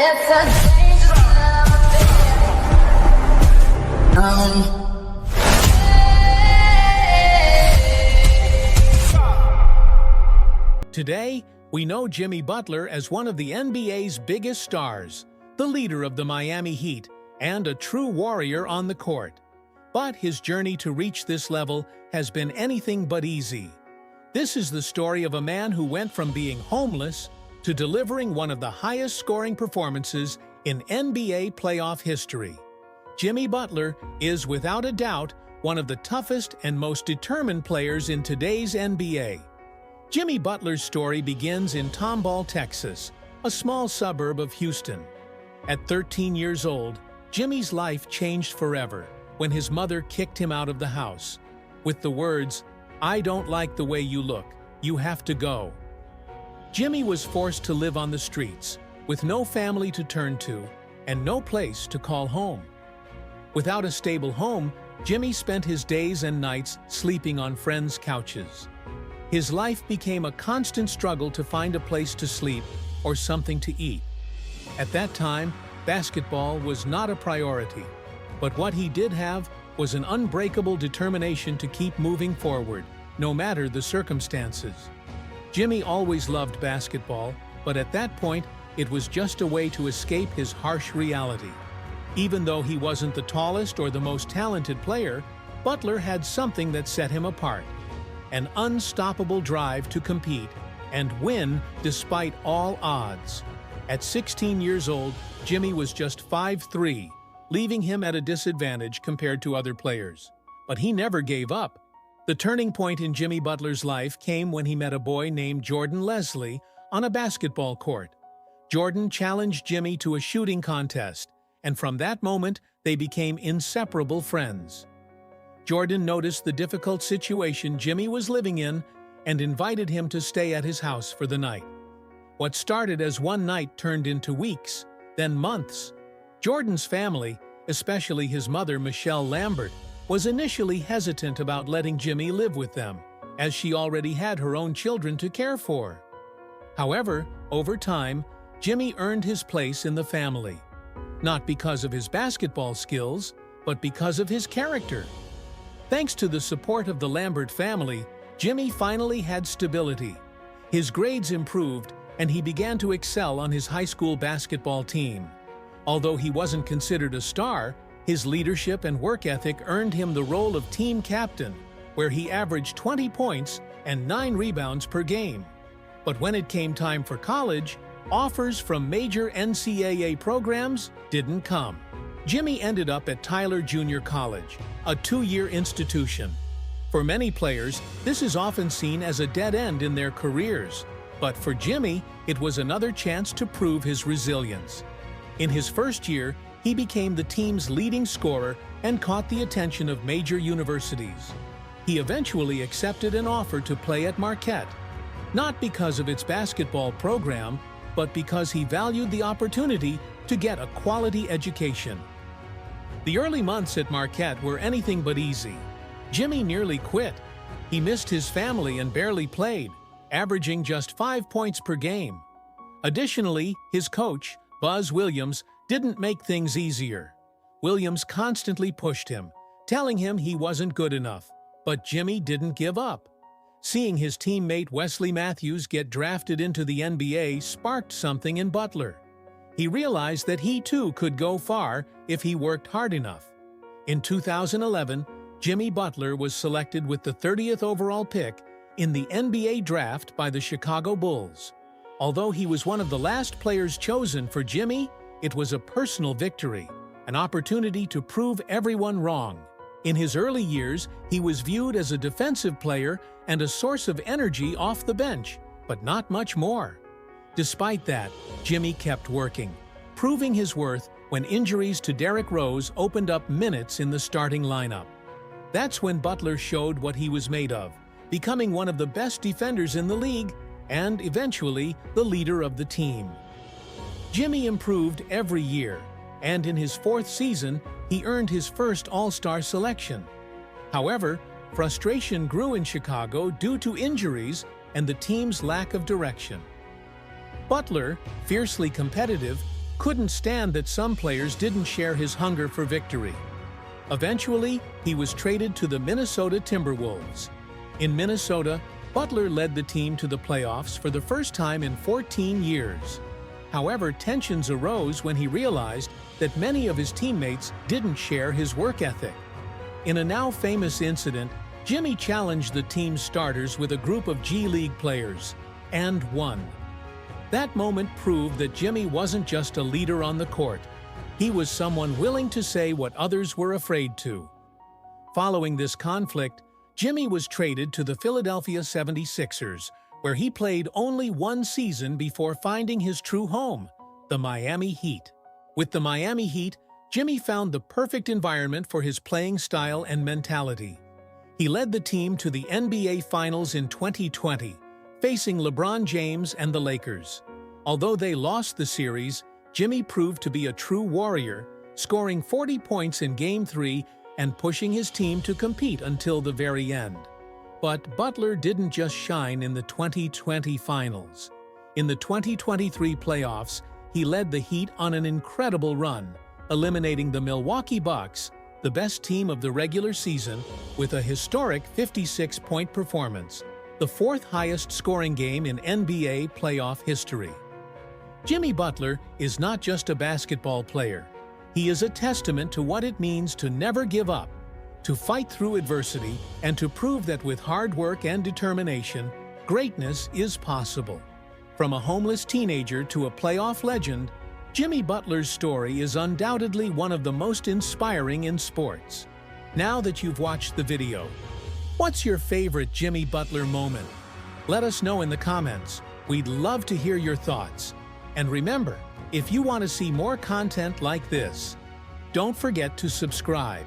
It's a dangerous love. Today, we know Jimmy Butler as one of the NBA's biggest stars, the leader of the Miami Heat, and a true warrior on the court. But his journey to reach this level has been anything but easy. This is the story of a man who went from being homeless to delivering one of the highest-scoring performances in NBA playoff history. Jimmy Butler is, without a doubt, one of the toughest and most determined players in today's NBA. Jimmy Butler's story begins in Tomball, Texas, a small suburb of Houston. At 13 years old, Jimmy's life changed forever when his mother kicked him out of the house, with the words, "I don't like the way you look, you have to go." Jimmy was forced to live on the streets, with no family to turn to and no place to call home. Without a stable home, Jimmy spent his days and nights sleeping on friends' couches. His life became a constant struggle to find a place to sleep or something to eat. At that time, basketball was not a priority, but what he did have was an unbreakable determination to keep moving forward, no matter the circumstances. Jimmy always loved basketball, but at that point, it was just a way to escape his harsh reality. Even though he wasn't the tallest or the most talented player, Butler had something that set him apart: an unstoppable drive to compete and win despite all odds. At 16 years old, Jimmy was just 5'3", leaving him at a disadvantage compared to other players. But he never gave up. The turning point in Jimmy Butler's life came when he met a boy named Jordan Leslie on a basketball court. Jordan challenged Jimmy to a shooting contest, and from that moment, they became inseparable friends. Jordan noticed the difficult situation Jimmy was living in and invited him to stay at his house for the night. What started as one night turned into weeks, then months. Jordan's family, especially his mother Michelle Lambert, was initially hesitant about letting Jimmy live with them, as she already had her own children to care for. However, over time, Jimmy earned his place in the family, not because of his basketball skills, but because of his character. Thanks to the support of the Lambert family, Jimmy finally had stability. His grades improved, and he began to excel on his high school basketball team. Although he wasn't considered a star, his leadership and work ethic earned him the role of team captain, where he averaged 20 points and 9 rebounds per game. But when it came time for college, offers from major NCAA programs didn't come. Jimmy ended up at Tyler Junior College, a 2-year institution. For many players, this is often seen as a dead end in their careers. But for Jimmy, it was another chance to prove his resilience. In his first year, he became the team's leading scorer and caught the attention of major universities. He eventually accepted an offer to play at Marquette, not because of its basketball program, but because he valued the opportunity to get a quality education. The early months at Marquette were anything but easy. Jimmy nearly quit. He missed his family and barely played, averaging just 5 points per game. Additionally, his coach, Buzz Williams, didn't make things easier. Williams constantly pushed him, telling him he wasn't good enough. But Jimmy didn't give up. Seeing his teammate Wesley Matthews get drafted into the NBA sparked something in Butler. He realized that he too could go far if he worked hard enough. In 2011, Jimmy Butler was selected with the 30th overall pick in the NBA draft by the Chicago Bulls. Although he was one of the last players chosen for Jimmy, it was a personal victory, an opportunity to prove everyone wrong. In his early years, he was viewed as a defensive player and a source of energy off the bench, but not much more. Despite that, Jimmy kept working, proving his worth when injuries to Derrick Rose opened up minutes in the starting lineup. That's when Butler showed what he was made of, becoming one of the best defenders in the league and eventually the leader of the team. Jimmy improved every year, and in his 4th season, he earned his first All-Star selection. However, frustration grew in Chicago due to injuries and the team's lack of direction. Butler, fiercely competitive, couldn't stand that some players didn't share his hunger for victory. Eventually, he was traded to the Minnesota Timberwolves. In Minnesota, Butler led the team to the playoffs for the first time in 14 years. However, tensions arose when he realized that many of his teammates didn't share his work ethic. In a now famous incident, Jimmy challenged the team's starters with a group of G League players, and won. That moment proved that Jimmy wasn't just a leader on the court. He was someone willing to say what others were afraid to. Following this conflict, Jimmy was traded to the Philadelphia 76ers, where he played only one season before finding his true home, the Miami Heat. With the Miami Heat, Jimmy found the perfect environment for his playing style and mentality. He led the team to the NBA Finals in 2020, facing LeBron James and the Lakers. Although they lost the series, Jimmy proved to be a true warrior, scoring 40 points in Game 3 and pushing his team to compete until the very end. But Butler didn't just shine in the 2020 Finals. In the 2023 playoffs, he led the Heat on an incredible run, eliminating the Milwaukee Bucks, the best team of the regular season, with a historic 56-point performance, the fourth highest scoring game in NBA playoff history. Jimmy Butler is not just a basketball player. He is a testament to what it means to never give up, to fight through adversity, and to prove that with hard work and determination, greatness is possible. From a homeless teenager to a playoff legend, Jimmy Butler's story is undoubtedly one of the most inspiring in sports. Now that you've watched the video, what's your favorite Jimmy Butler moment? Let us know in the comments. We'd love to hear your thoughts. And remember, if you want to see more content like this, don't forget to subscribe.